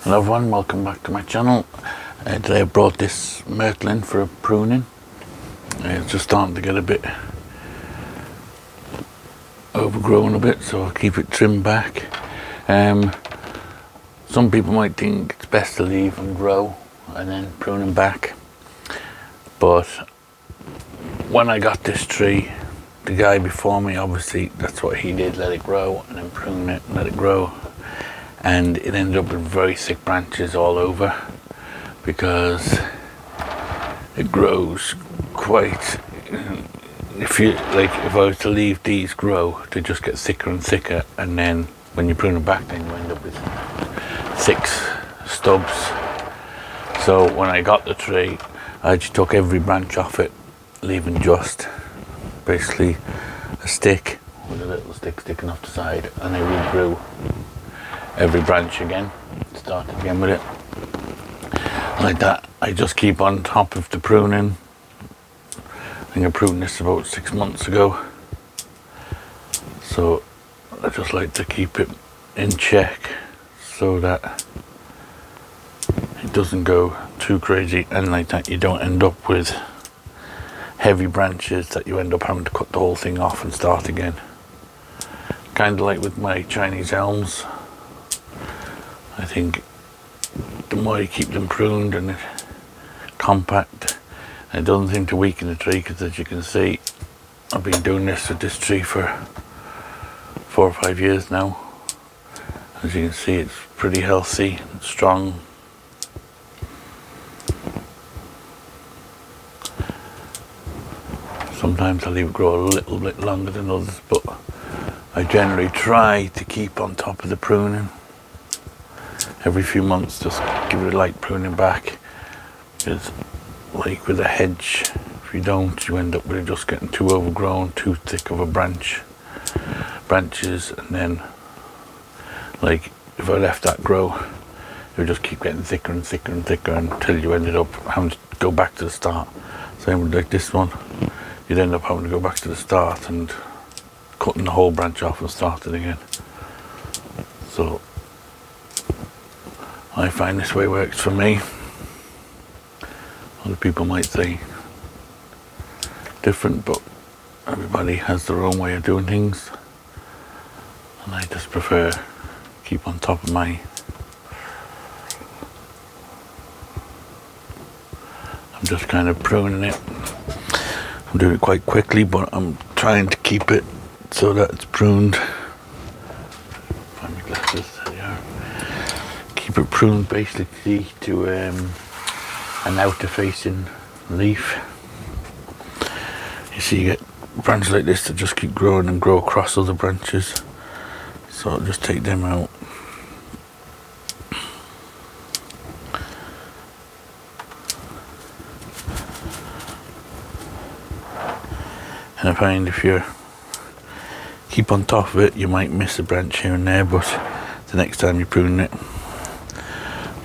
Hello everyone, welcome back to my channel. Today I brought this myrtle in for a pruning. It's just starting to get a bit overgrown a bit, so I'll keep it trimmed back. Some people might think it's best to leave them grow and then prune them back, but when I got this tree, the guy before me, obviously that's what he did, let it grow and then prune it and let it grow, and it ended up with very thick branches all over because it grows quite, if I was to leave these grow, they just get thicker and thicker, and then when you prune them back then you end up with thick stubs. So when I got the tree, I just took every branch off it, leaving just basically a stick with a little stick sticking off the side, and I regrew every branch again, start again with it like that. I just keep on top of the pruning. I think I pruned this about 6 months ago, so I just like to keep it in check so that it doesn't go too crazy, and like that you don't end up with heavy branches that you end up having to cut the whole thing off and start again. Kind of like with my Chinese elms. I think the more you keep them pruned and compact, it doesn't seem to weaken the tree, because as you can see, I've been doing this with this tree for 4 or 5 years now. As you can see, it's pretty healthy and strong. Sometimes I leave it grow a little bit longer than others, but I generally try to keep on top of the pruning. Every few months, just give it a light pruning back, because like with a hedge, if you don't, you end up with it just getting too overgrown, too thick of a branches, and then like if I left that grow, it would just keep getting thicker and thicker and thicker until you ended up having to go back to the start. Same with like this one, you'd end up having to go back to the start and cutting the whole branch off and start it again. So I find this way works for me. Other people might say different, but everybody has their own way of doing things, and I just prefer keep on top of my. I'm just kind of pruning it. I'm doing it quite quickly, but I'm trying to keep it so that it's pruned. Find my glasses. There they are. Keep it pruned basically to an outer facing leaf. You see, you get branches like this that just keep growing and grow across other branches, so I'll just take them out. And I find if you keep on top of it, you might miss a branch here and there, but the next time you prune it,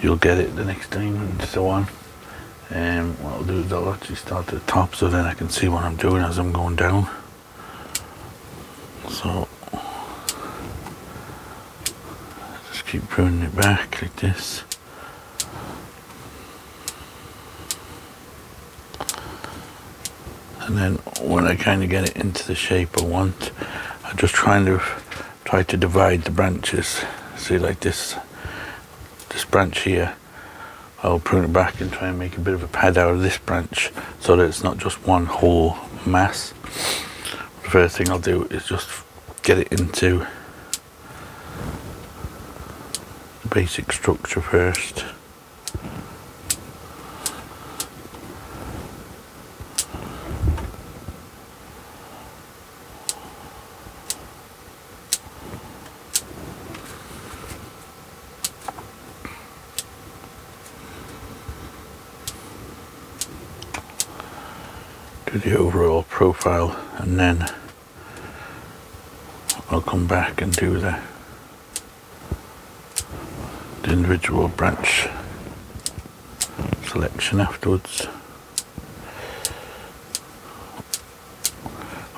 you'll get it the next time, and so on. What I'll do is I'll actually start at the top, so then I can see what I'm doing as I'm going down. So just keep pruning it back like this. And then when I kind of get it into the shape I want, I just try to divide the branches. See, like this branch here, I'll prune it back and try and make a bit of a pad out of this branch so that it's not just one whole mass. The first thing I'll do is just get it into the basic structure first. Do the overall profile, and then I'll come back and do the individual branch selection afterwards.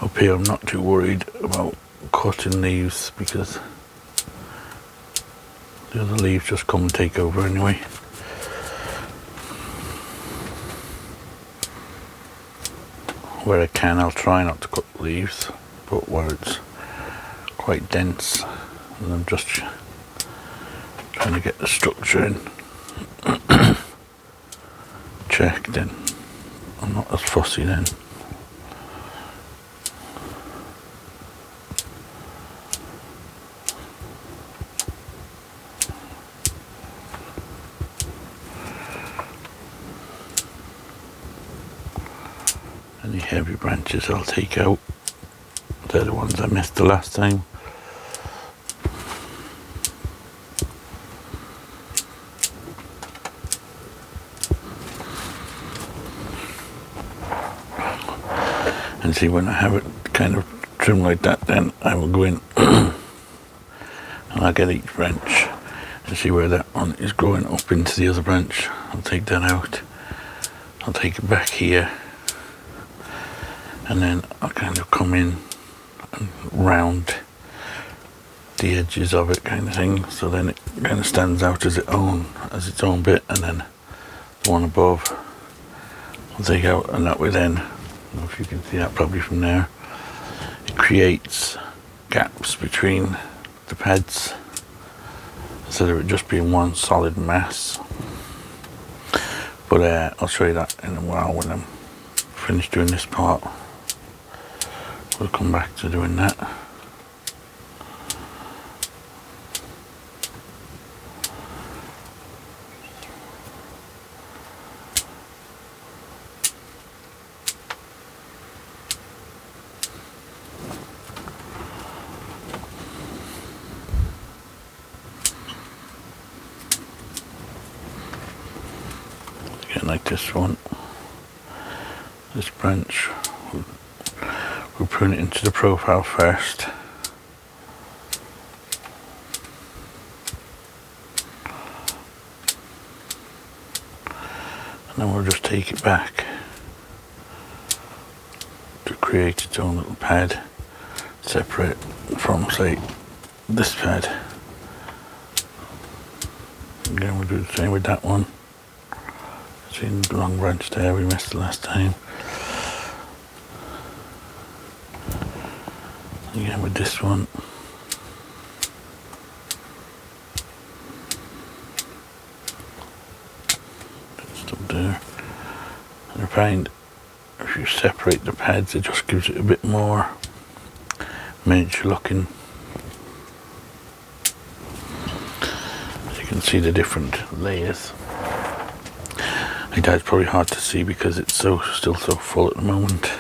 Up here I'm not too worried about cutting leaves because The other leaves just come and take over anyway. Where I can, I'll try not to cut the leaves, but where it's quite dense, and I'm just trying to get the structure in check, then I'm not as fussy then. Any heavy branches I'll take out. They're the ones I missed the last time. And see, when I have it kind of trimmed like that, then I will go in and I'll get each branch and see where that one is growing up into the other branch. I'll take that out. I'll take it back here, and then I'll kind of come in and round the edges of it, kind of thing, so then it kind of stands out as its own bit, and then the one above I'll take out, and that way then, I don't know if you can see that probably from there, it creates gaps between the pads instead of it just being one solid mass. But I'll show you that in a while when I'm finished doing this part. We'll come back to doing that. Again, like this one, this branch, we'll prune it into the profile first. And then we'll just take it back to create its own little pad, separate from, say, this pad. Again, we'll do the same with that one. See the long branch there we missed the last time. Again with this one. Just up there. And I find if you separate the pads, it just gives it a bit more miniature looking. As you can see the different layers. Like that's probably hard to see because it's still so full at the moment.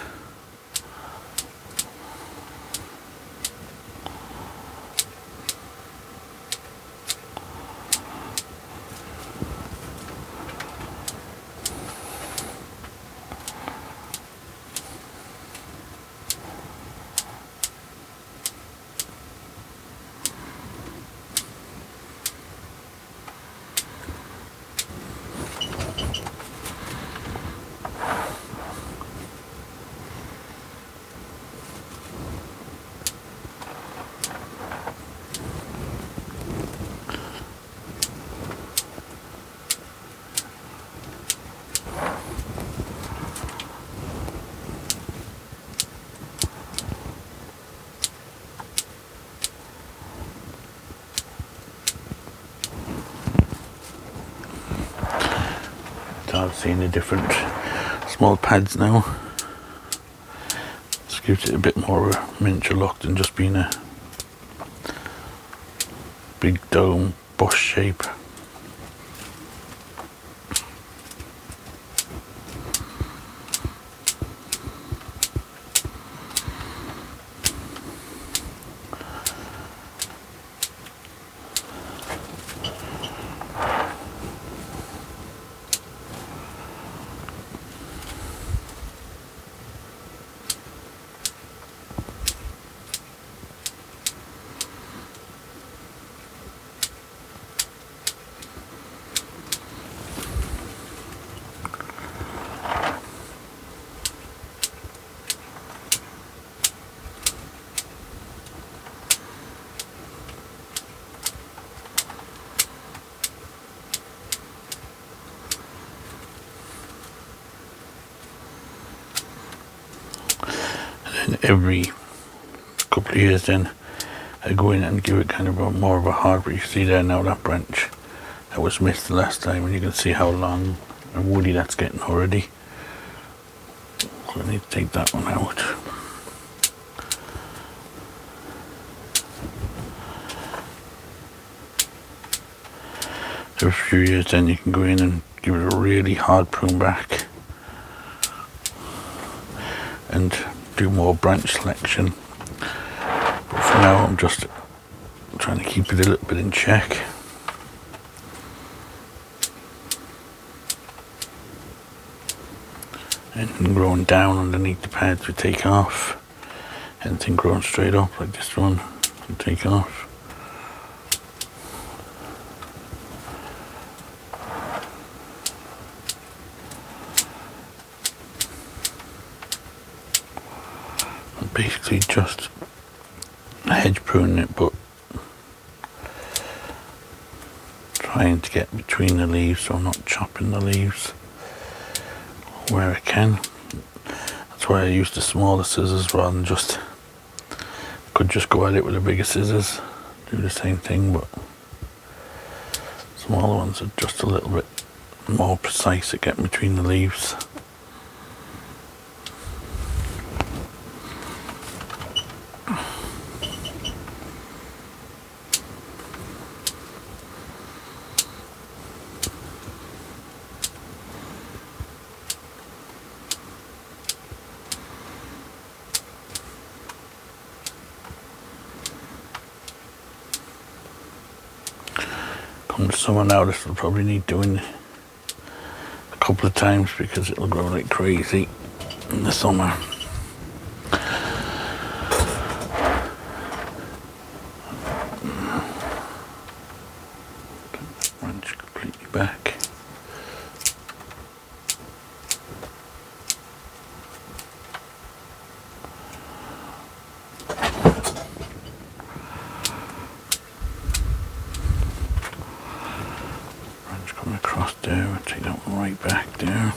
I've seen the different small pads now. This gives it a bit more of a miniature look than just being a big dome bush shape. every couple of years then I go in and give it kind of more of a hard, but you see there now that branch that was missed the last time, and you can see how long and woody that's getting already. So I need to take that one out. Every few years then you can go in and give it a really hard prune back and do more branch selection. But for now I'm just trying to keep it a little bit in check. Anything growing down underneath the pads we take off. Anything growing straight up like this one we take off. And basically just hedge pruning it, but trying to get between the leaves so I'm not chopping the leaves where I can. That's why I use the smaller scissors rather than just, could just go at it with the bigger scissors, do the same thing, but smaller ones are just a little bit more precise at getting between the leaves. Come to summer now, this will probably need doing a couple of times because it'll grow like crazy in the summer. Take that branch completely back. Coming across there, I'll take that one right back there.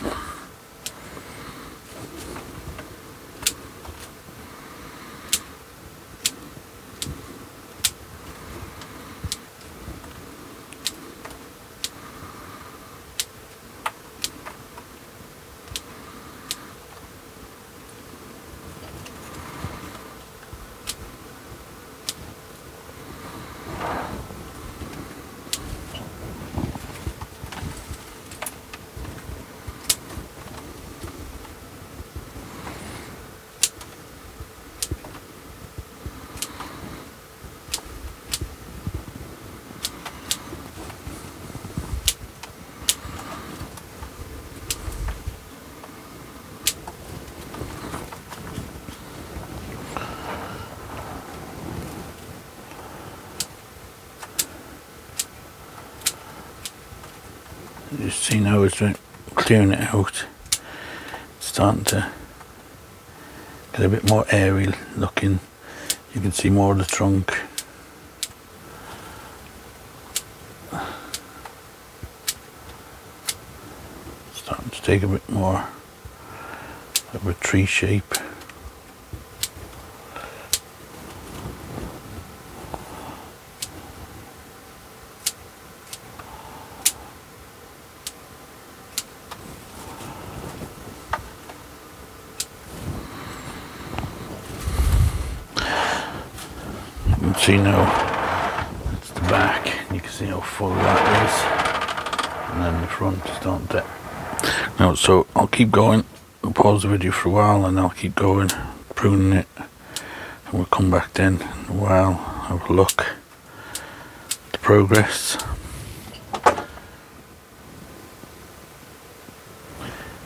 You see now as we're clearing it out, it's starting to get a bit more airy looking. You can see more of the trunk. Starting to take a bit more of a tree shape. You can see now that's the back, you can see how full that is, and then the front is starting to. Now, so I'll keep going, I'll pause the video for a while and I'll keep going, pruning it, and we'll come back then in a while, have a look at the progress.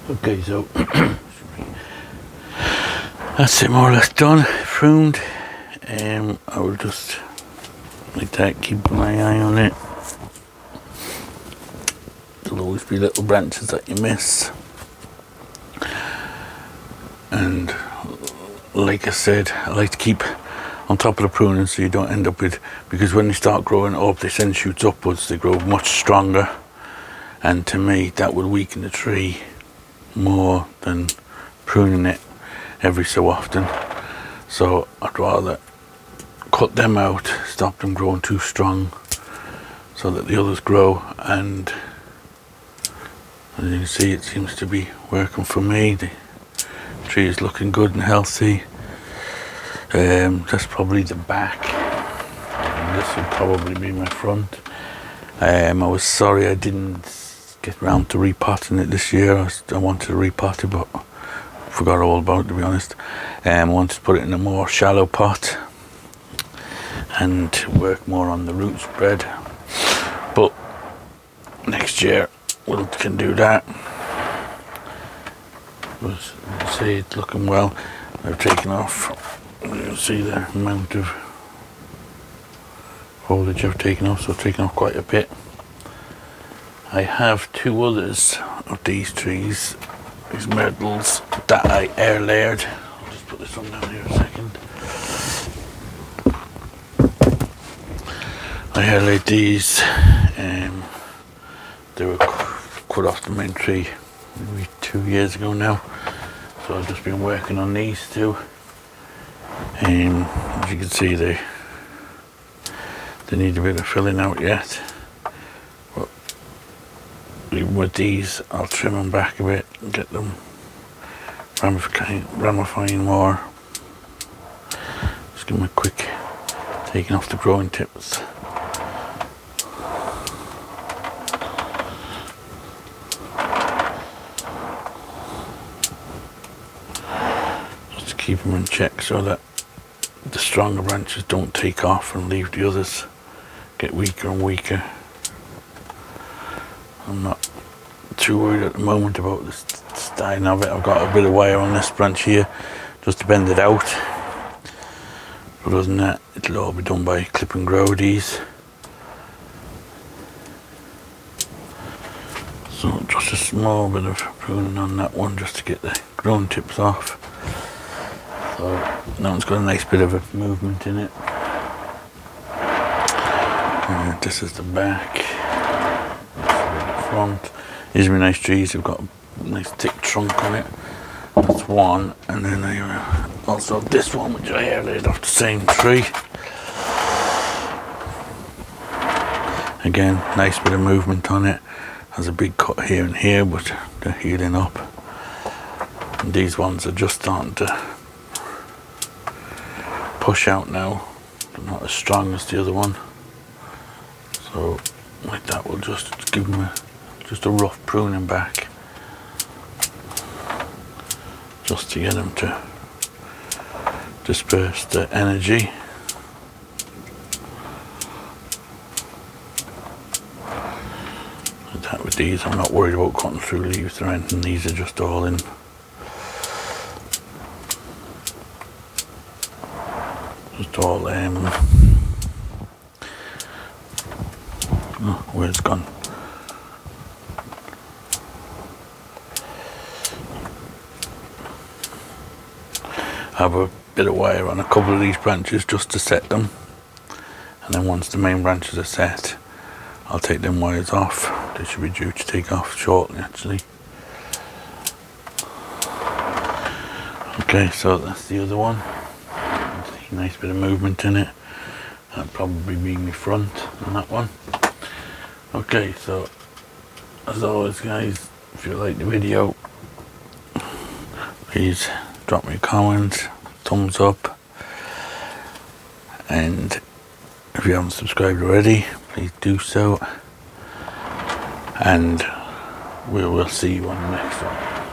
Okay, so that's it more or less done, pruned. I will just like that, keep my eye on it. There'll always be little branches that you miss, and like I said, I like to keep on top of the pruning so you don't end up with, because when they start growing up they send shoots upwards, they grow much stronger, and to me that will weaken the tree more than pruning it every so often. So I'd rather cut them out, stop them growing too strong, so that the others grow. And as you can see, it seems to be working for me. The tree is looking good and healthy. That's probably the back, and this will probably be my front. I was sorry I didn't get round to repotting it this year. I wanted to repot it, but forgot all about it, to be honest. I wanted to put it in a more shallow pot and work more on the root spread, but next year we can do that. But you can see it's looking well. I've taken off, you can see the amount of foliage I've taken off, so I've taken off quite a bit. I have two others of these trees, these myrtles, that I air layered. I'll just put this one down here a second. I air layered these, they were cut off the main tree maybe 2 years ago now, so I've just been working on these two. As you can see, they need a bit of filling out yet, but even with these I'll trim them back a bit and get them ramifying more. Just give them a quick taking off the growing tips. Just to keep them in check so that the stronger branches don't take off and leave the others get weaker and weaker. I'm not too worried at the moment about the styling of it. I've got a bit of wire on this branch here just to bend it out, but other than that it'll all be done by clip and grow these. So just a small bit of pruning on that one just to get the growing tips off. So that one's got a nice bit of a movement in it. And this is the back, this is the front. These are nice trees, they've got a nice thick trunk on it. That's one, and then I also have this one which I air laid off the same tree. Again, nice bit of movement on it. Has a big cut here and here, but they're healing up. And these ones are just starting to push out now. They're not as strong as the other one. So like that, we'll just give them just a rough pruning back, just to get them to disperse the energy. Like that with these, I'm not worried about cutting through leaves or anything. These are just all in. Just all oh, where's it gone? I have a bit of wire on a couple of these branches just to set them, and then once the main branches are set, I'll take them wires off. They should be due to take off shortly, actually. Okay, so that's the other one. Nice bit of movement in it. That'll probably be my front on that one. Okay, so as always guys, if you like the video, please drop me a comment, thumbs up, and if you haven't subscribed already, please do so, and we will see you on the next one.